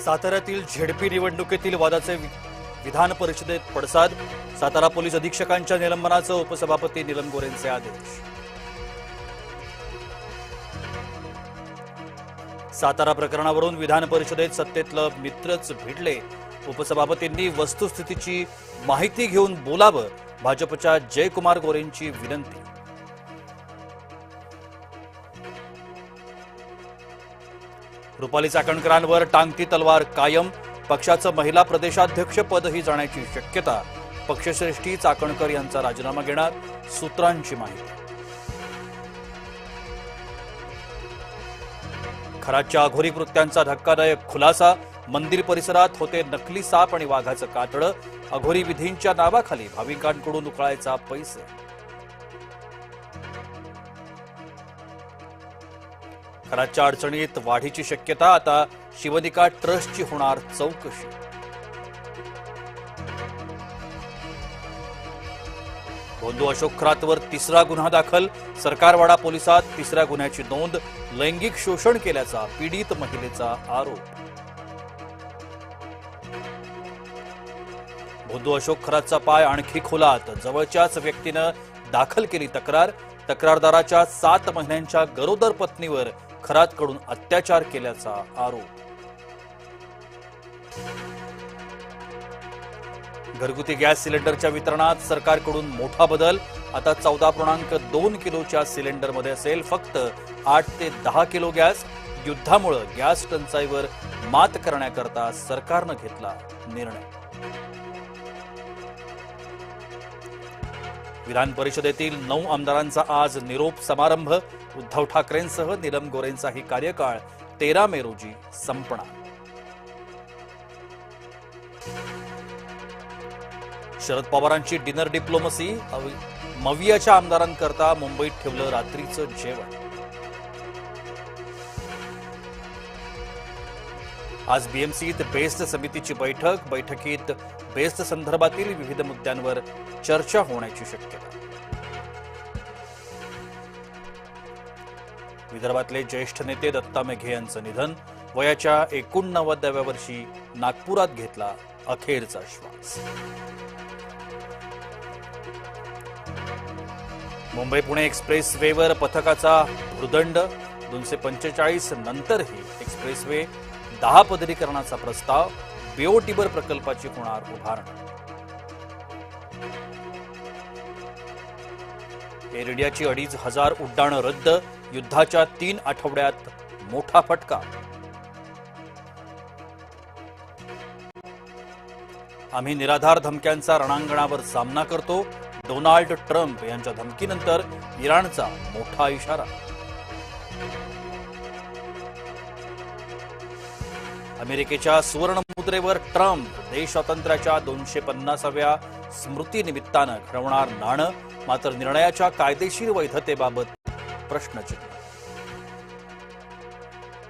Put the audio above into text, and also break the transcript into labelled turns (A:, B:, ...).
A: साताऱ्यातील झेडपी निवडणुकीतील वादाचे विधान परिषदेत पडसाद। सातारा पोलीस अधीक्षकांच्या निलंबनाचे उपसभापती नीलम गोरेंचे आदेश। सातारा प्रकरणावरून विधान परिषदेत सत्तेतलं मित्रच भिडले। उपसभापतींनी वस्तुस्थितीची माहिती घेऊन बोलावं, भाजपच्या जयकुमार गोरेंची विनंती। रुपाली चाकणकरांवर टांगती तलवार कायम, पक्षाचं महिला प्रदेशाध्यक्ष पदही जाण्याची शक्यता। पक्षश्रेष्ठी चाकणकर यांचा राजीनामा घेणार, सूत्रांची माहिती। खराच्या अघोरी कृत्यांचा धक्कादायक खुलासा, मंदिर परिसरात होते नकली साप आणि वाघाचं कातडं। अघोरी विधींच्या नावाखाली भाविकांकडून उकळायचा पैसे। खराच्या अडचणीत वाढीची शक्यता, आता शिवनिका ट्रस्टची होणार चौकशी। भोंदू अशोक खरातवर तिसरा गुन्हा दाखल, सरकारवाडा पोलिसात तिसऱ्या गुन्ह्याची नोंद। लैंगिक शोषण केल्याचा पीडित महिलेचा आरोप। भोंदू अशोक खरातचा पाय आणखी खोलात, जवळच्याच व्यक्तीनं दाखल केली तक्रार। तक्रारदाराच्या 7 महिन्यांच्या गरोदर पत्नीवर खरातकडून अत्याचार केल्याचा आरोप। घरगुती गॅस सिलेंडरच्या वितरणात सरकारकडून मोठा बदल, आता 14.2 किलोच्या सिलेंडरमध्ये असेल फक्त 8 ते 10 किलो गॅस। युद्धामुळे गॅस टंचाईवर मात करण्याकरता सरकारनं घेतला निर्णय। विधान परिषदेतील 9 आमदारांचा आज निरोप समारंभ। उद्धव ठाकरेंसह नीलम गोरेंचाही कार्यकाळ 13 मे रोजी संपणार। शरद पवारांची डिनर डिप्लोमसी, मवियाच्या आमदारांकरता मुंबईत ठेवलं रात्रीचं जेवण। आज बीएमसीत बेस्ट समितीची बैठकीत बेस्ट संदर्भातील विविध मुद्द्यांवर चर्चा होण्याची शक्यता। विदर्भातले ज्येष्ठ नेते दत्ता मेघे यांचं निधन, वयाच्या 89व्या वर्षी नागपुरात घेतला अखेरचा श्वास। मुंबई पुणे एक्सप्रेस वेवर पथकाचा भुर्दंड, 245 नंतरही एक्सप्रेसवे 10 पदरीकरणाचा प्रस्ताव। बीओटीबर प्रकल्पाची होणार उभारणी। एअर इंडियाची 2,500 उड्डाणं रद्द, युद्धाच्या 3 आठवड्यात मोठा फटका। आम्ही निराधार धमक्यांचा रणांगणावर सामना करतो, डोनाल्ड ट्रम्प यांच्या धमकीनंतर इराणचा मोठा इशारा। अमेरिकेच्या सुवर्ण मुद्रेवर ट्रम्प, देश स्वातंत्र्याच्या 250व्या स्मृतीनिमित्तानं घडवणार नाणं, मात्र निर्णयाच्या कायदेशीर वैधतेबाबत प्रश्नचिन्ह।